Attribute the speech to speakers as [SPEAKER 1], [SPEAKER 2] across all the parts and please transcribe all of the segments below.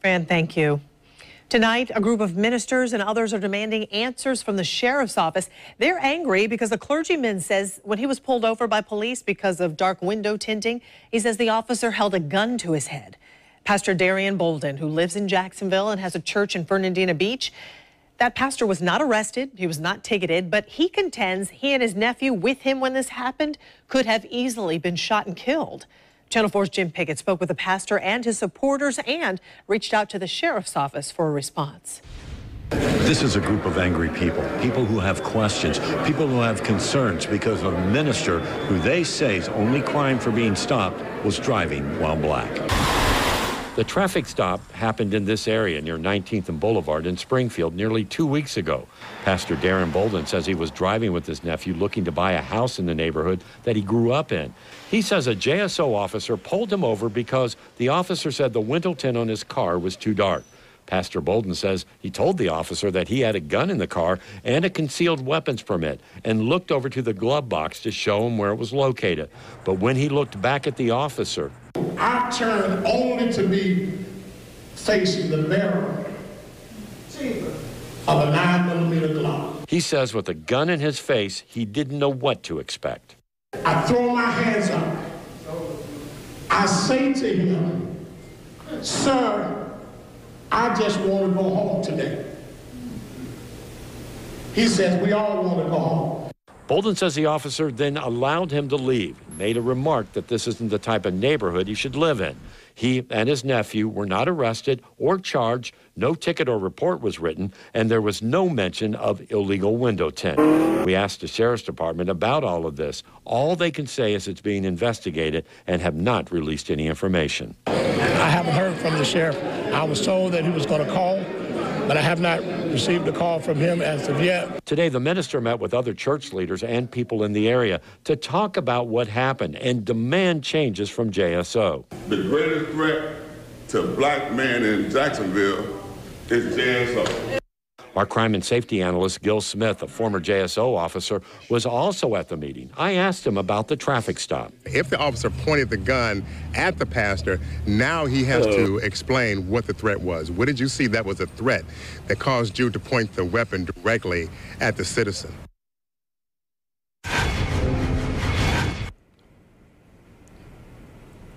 [SPEAKER 1] Fran, thank you. Tonight, a group of ministers and others are demanding answers from the sheriff's office. They're angry because the clergyman says when he was pulled over by police because of dark window tinting, he says the officer held a gun to his head. Pastor Darian Bolden, who lives in Jacksonville and has a church in Fernandina Beach, that pastor was not arrested. He was not ticketed, but he contends he and his nephew with him when this happened could have easily been shot and killed. Channel 4's Jim Pickett spoke with the pastor and his supporters and reached out to the sheriff's office for a response.
[SPEAKER 2] This is a group of angry people who have questions, people who have concerns because a minister who they say's only crime for being stopped was driving while black. The traffic stop happened in this area near 19th and Boulevard in Springfield nearly 2 weeks ago. Pastor Darren Bolden says he was driving with his nephew looking to buy a house in the neighborhood that he grew up in. He says a JSO officer pulled him over because the officer said the window tint on his car was too dark. Pastor Bolden says he told the officer that he had a gun in the car and a concealed weapons permit and looked over to the glove box to show him where it was located. But when he looked back at the officer,
[SPEAKER 3] I turned only to be facing the barrel of a 9mm Glock.
[SPEAKER 2] He says with a gun in his face, he didn't know what to expect.
[SPEAKER 3] I throw my hands up. I say to him, "Sir, I just want to go home today." He says, "We all want to go home."
[SPEAKER 2] Bolden says the officer then allowed him to leave, made a remark that this isn't the type of neighborhood he should live in. He and his nephew were not arrested or charged, no ticket or report was written, and there was no mention of illegal window tint. We asked the sheriff's department about all of this. All they can say is it's being investigated and have not released any information.
[SPEAKER 3] I haven't heard from the sheriff. I was told that he was going to call, but I have not received a call from him as of yet.
[SPEAKER 2] Today, the minister met with other church leaders and people in the area to talk about what happened and demand changes from JSO.
[SPEAKER 4] The greatest threat to black men in Jacksonville is JSO.
[SPEAKER 2] Our crime and safety analyst, Gil Smith, a former JSO officer, was also at the meeting. I asked him about the traffic stop.
[SPEAKER 5] If the officer pointed the gun at the pastor, now he has to explain what the threat was. What did you see that was a threat that caused you to point the weapon directly at the citizen?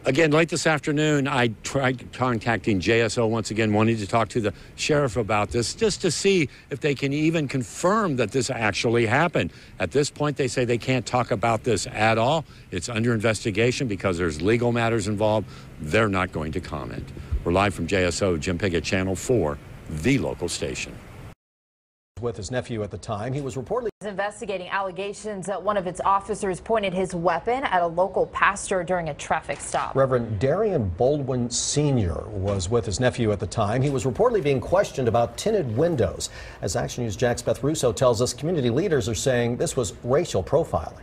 [SPEAKER 2] Again, late this afternoon, I tried contacting JSO once again, wanting to talk to the sheriff about this, just to see if they can even confirm that this actually happened. At this point, they say they can't talk about this at all. It's under investigation because there's legal matters involved. They're not going to comment. We're live from JSO, Jim Pickett, Channel 4, the local station.
[SPEAKER 6] With his nephew at the time, he was reportedly
[SPEAKER 7] investigating allegations that one of its officers pointed his weapon at a local pastor during a traffic stop.
[SPEAKER 6] Reverend Darian Bolden Sr. was with his nephew at the time. He was reportedly being questioned about tinted windows. As Action News' Jack's Beth Russo tells us, community leaders are saying this was racial profiling.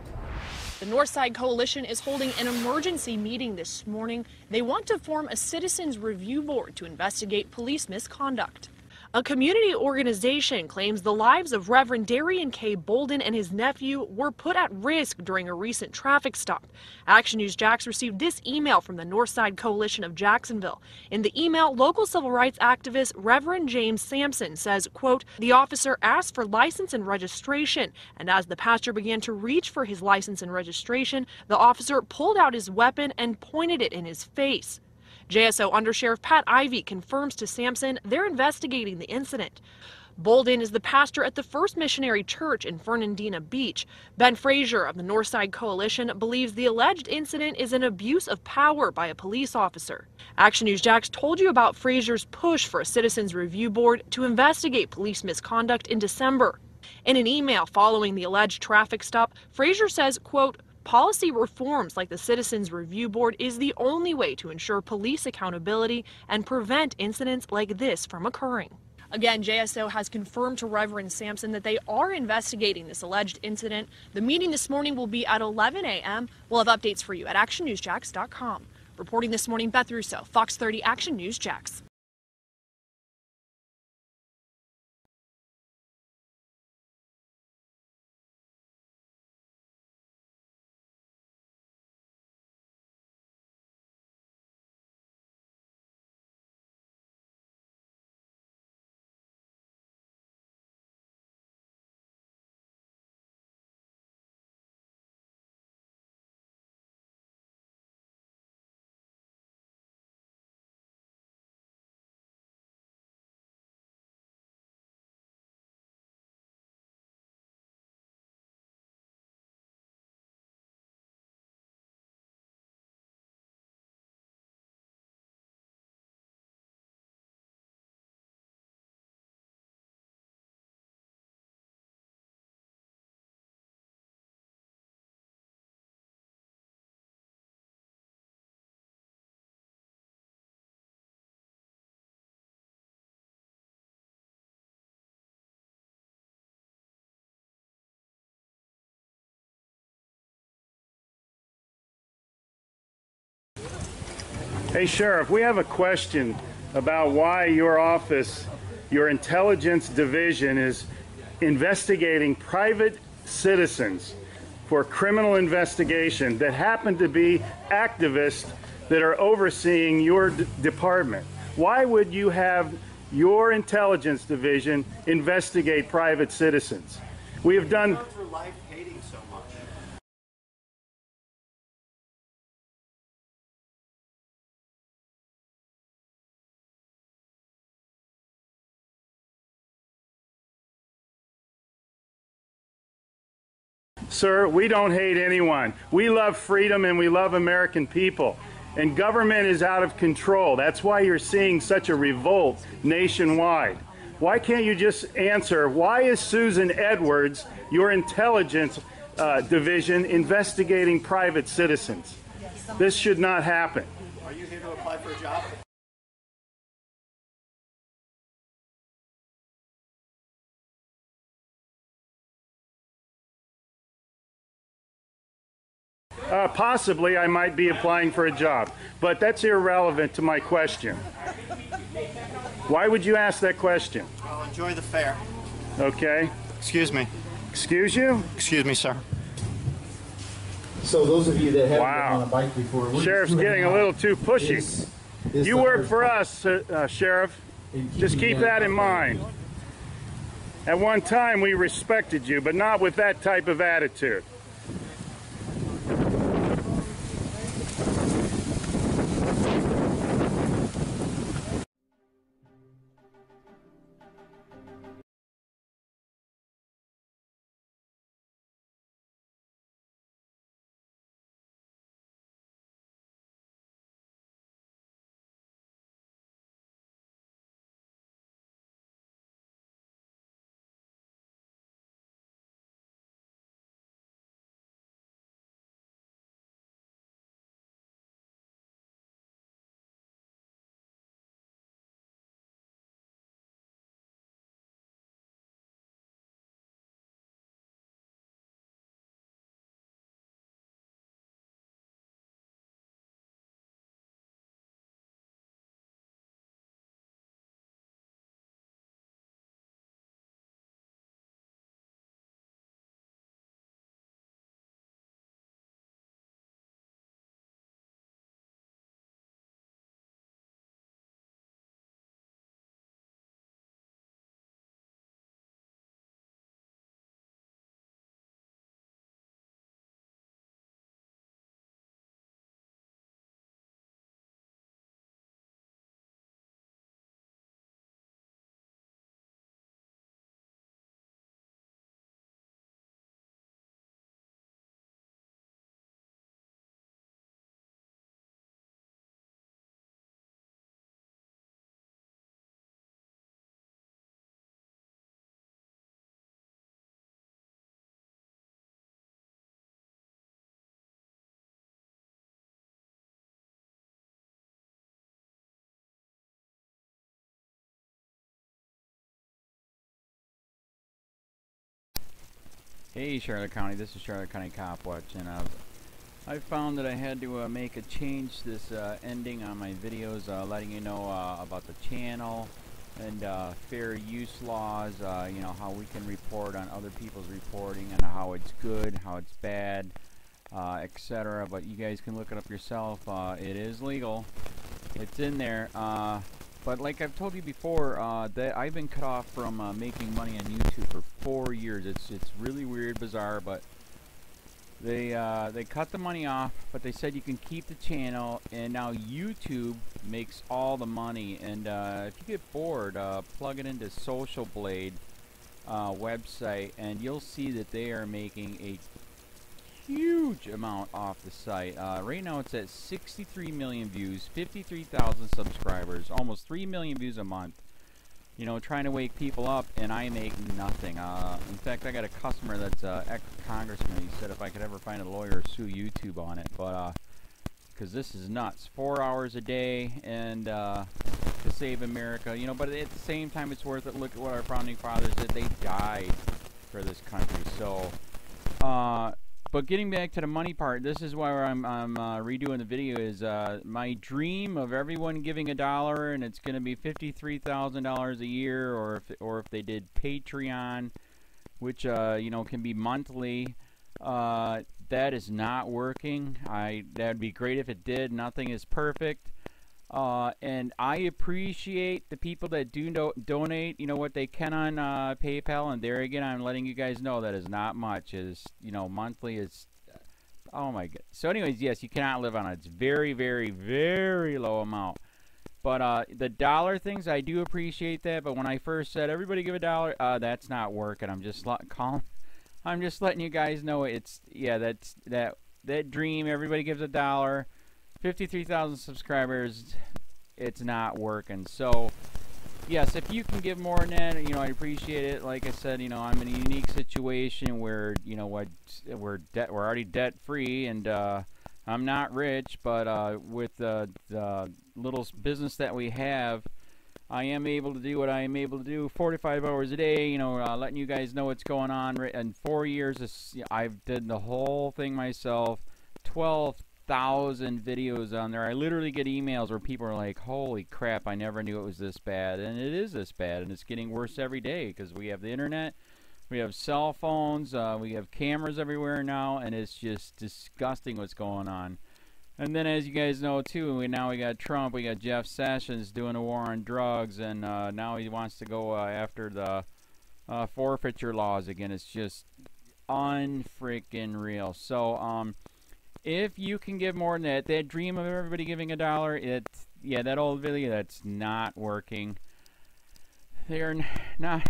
[SPEAKER 8] The Northside Coalition is holding an emergency meeting this morning. They want to form a citizens review board to investigate police misconduct. A community organization claims the lives of Reverend Darian K. Bolden and his nephew were put at risk during a recent traffic stop. Action News Jax received this email from the Northside Coalition of Jacksonville. In the email, local civil rights activist Reverend James Sampson says, quote, "The officer asked for license and registration, and as the pastor began to reach for his license and registration, the officer pulled out his weapon and pointed it in his face." JSO Undersheriff Pat Ivey confirms to Sampson they're investigating the incident. Bolden is the pastor at the First Missionary Church in Fernandina Beach. Ben Frazier of the Northside Coalition believes the alleged incident is an abuse of power by a police officer. Action News Jax told you about Frazier's push for a citizens review board to investigate police misconduct in December. In an email following the alleged traffic stop, Frazier says, quote, "Policy reforms like the Citizens Review Board is the only way to ensure police accountability and prevent incidents like this from occurring." Again, JSO has confirmed to Reverend Sampson that they are investigating this alleged incident. The meeting this morning will be at 11 a.m. We'll have updates for you at actionnewsjax.com. Reporting this morning, Beth Russo, Fox 30 Action News Jax.
[SPEAKER 9] Hey, Sheriff, we have a question about why your office, your intelligence division, is investigating private citizens for criminal investigation that happen to be activists that are overseeing your department. Why would you have your intelligence division investigate private citizens? We have done...
[SPEAKER 10] for life hating so much.
[SPEAKER 9] Sir, we don't hate anyone. We love freedom and we love American people. And government is out of control. That's why you're seeing such a revolt nationwide. Why can't you just answer, why is Susan Edwards, your intelligence division, investigating private citizens? This should not happen.
[SPEAKER 10] Are you here to apply for a job?
[SPEAKER 9] Possibly I might be applying for a job, but that's irrelevant to my question. Why would you ask that question?
[SPEAKER 10] Well, enjoy the fair.
[SPEAKER 9] Okay.
[SPEAKER 10] Excuse me.
[SPEAKER 9] Excuse you?
[SPEAKER 10] Excuse me, sir.
[SPEAKER 11] So those of you that haven't
[SPEAKER 9] Wow.
[SPEAKER 11] been on a bike before,
[SPEAKER 9] Sheriff's getting a little too pushy. You work for us, Sheriff. Just keep that in mind. At one time we respected you, but not with that type of attitude.
[SPEAKER 12] Hey Charlotte County, this is Charlotte County COPWATCH, and I found that I had to make a change this ending on my videos, letting you know about the channel and fair use laws, you know, how we can report on other people's reporting and how it's good, how it's bad, etc. But you guys can look it up yourself. It is legal. It's in there. But like I've told you before, that I've been cut off from making money on YouTube for 4 years. It's really weird, bizarre, but they cut the money off, but they said you can keep the channel, and now YouTube makes all the money. And if you get bored, plug it into Social Blade website, and you'll see that they are making a huge amount off the site. Right now it's at 63 million views, 53,000 subscribers, almost 3 million views a month. You know, trying to wake people up, and I make nothing. In fact, I got a customer that's ex-congressman. He said if I could ever find a lawyer, sue YouTube on it. But because this is nuts. 4 hours a day, and to save America. You know, but at the same time, it's worth it. Look at what our founding fathers did. They died for this country. So But getting back to the money part, this is why I'm redoing the video. Is my dream of everyone giving $1, and it's going to be $53,000 a year, or if they did Patreon, which you know, can be monthly. That is not working. That'd be great if it did. Nothing is perfect. And I appreciate the people that do donate, you know, what they can on PayPal. And there again, I'm letting you guys know that is not much. Is, you know, monthly is, oh my god. So anyways, yes, you cannot live on it. It's very, very, very low amount. But the dollar things, I do appreciate that. But when I first said everybody give $1, that's not working. I'm just I'm just letting you guys know it's, yeah, that dream. Everybody gives $1. 53,000 subscribers, it's not working. So yes, if you can give more than that, you know, I appreciate it. Like I said, you know, I'm in a unique situation where, you know, we're already debt free, and I'm not rich, but with the little business that we have, I am able to do what I am able to do 45 hours a day, you know, letting you guys know what's going on. In 4 years, I've did the whole thing myself. 12,000 videos on there. I literally get emails where people are like, holy crap, I never knew it was this bad. And it is this bad, and it's getting worse every day because we have the internet, we have cell phones, we have cameras everywhere now, and it's just disgusting what's going on. And then, as you guys know too, we got Trump, we got Jeff Sessions doing a war on drugs, and now he wants to go after the forfeiture laws again. It's just unfreaking real. So if you can give more than that dream of everybody giving $1, yeah, that old video, that's not working. They're not,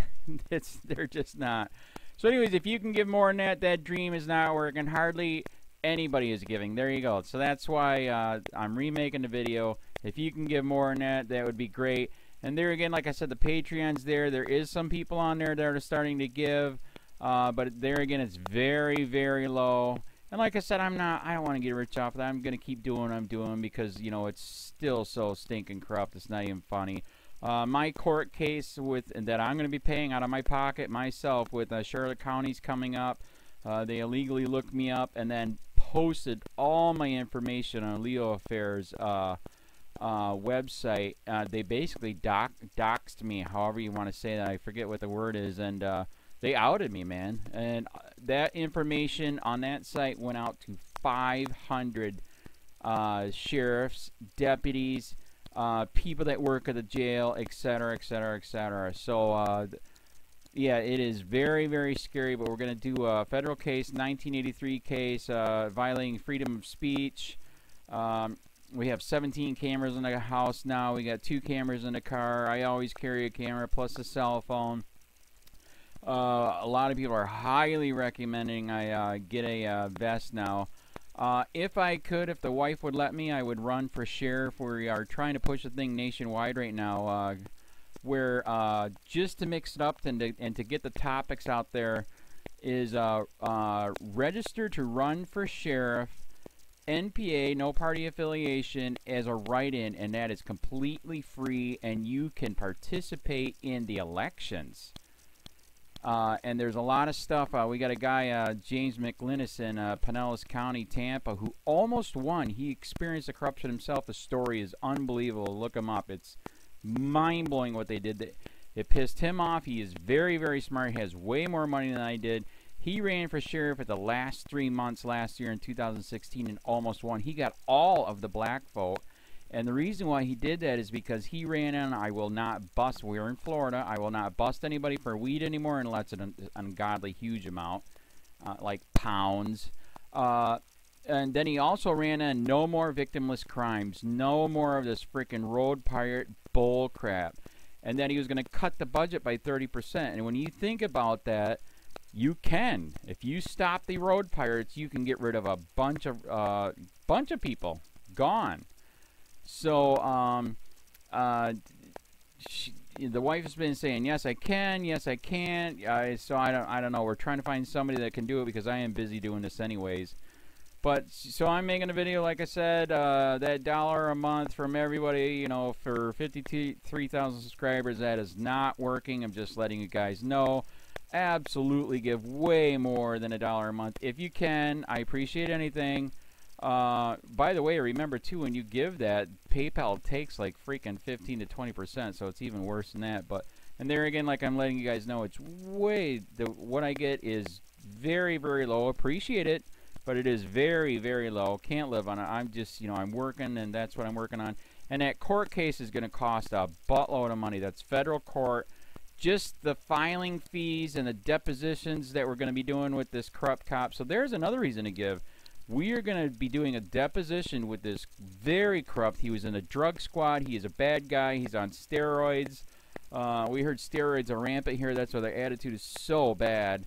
[SPEAKER 12] they're just not. So anyways, if you can give more than that dream is not working. Hardly anybody is giving. There you go. So that's why I'm remaking the video. If you can give more than that, that would be great. And there again, like I said, the Patreon's there. There is some people on there that are starting to give, but there again, it's very, very low. And like I said, I don't want to get rich off of that. I'm going to keep doing what I'm doing because, you know, it's still so stinking corrupt. It's not even funny. My court case that I'm going to be paying out of my pocket myself with Charlotte County's coming up. They illegally looked me up and then posted all my information on LEOAFFAIRS website. They basically doxed me, however you want to say that. I forget what the word is, and they outed me, man. And that information on that site went out to 500 sheriffs, deputies, people that work at the jail, etc., etc., etc. So, yeah, it is very, very scary, but we're going to do a federal case, 1983 case, violating freedom of speech. We have 17 cameras in the house now. We got 2 cameras in the car. I always carry a camera plus a cell phone. A lot of people are highly recommending I get a vest now. If the wife would let me, I would run for sheriff. We are trying to push the thing nationwide right now, where just to mix it up and to get the topics out there is register to run for sheriff, NPA, no party affiliation, as a write-in, and that is completely free, and you can participate in the elections. And there's a lot of stuff. We got a guy, James McLinnis in Pinellas County, Tampa, who almost won. He experienced the corruption himself. The story is unbelievable. Look him up. It's mind-blowing what they did. It pissed him off. He is very, very smart. He has way more money than I did. He ran for sheriff at the last 3 months last year in 2016 and almost won. He got all of the black vote. And the reason why he did that is because he ran on, I will not bust, we're in Florida, I will not bust anybody for weed anymore unless it's an ungodly huge amount, like pounds. And then he also ran on no more victimless crimes, no more of this freaking road pirate bull crap. And then he was going to cut the budget by 30%. And when you think about that, you can. If you stop the road pirates, you can get rid of a bunch of people. Gone. So, the wife has been saying, yes, I can, yes, I can't. So I don't know. We're trying to find somebody that can do it because I am busy doing this anyways. But, so I'm making a video, like I said, that $1 a month from everybody, you know, for 53,000 subscribers, that is not working. I'm just letting you guys know. absolutely give way more than $1 a month. If you can, I appreciate anything. By the way, remember too, when you give that, PayPal takes like freaking 15 to 20%, so it's even worse than that. But and there again, like I'm letting you guys know, it's way what I get is very, very low. Appreciate it, but it is very, very low. Can't live on it. I'm just, you know, I'm working, and that's what I'm working on. And that court case is going to cost a buttload of money. That's federal court. Just the filing fees and the depositions that we're going to be doing with this corrupt cop. So there's another reason to give. We are going to be doing a deposition with this very corrupt. He was in a drug squad. He is a bad guy. He's on steroids. We heard steroids are rampant here. That's why their attitude is so bad.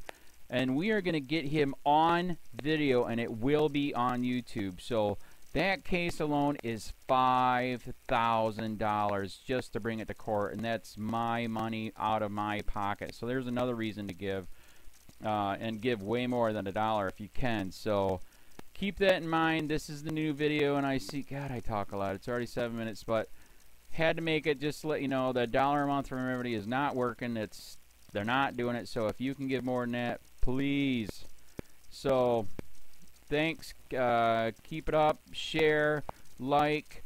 [SPEAKER 12] And we are going to get him on video, and it will be on YouTube. So that case alone is $5,000 just to bring it to court, and that's my money out of my pocket. So there's another reason to give, and give way more than $1 if you can. So keep that in mind. This is the new video, and I see, God, I talk a lot. It's already 7 minutes, but had to make it just to let you know that $1 a month from everybody is not working. They're not doing it. So if you can give more than that, please. So thanks. Keep it up. Share, like,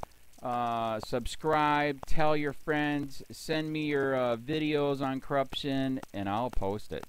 [SPEAKER 12] subscribe, tell your friends, send me your videos on corruption, and I'll post it.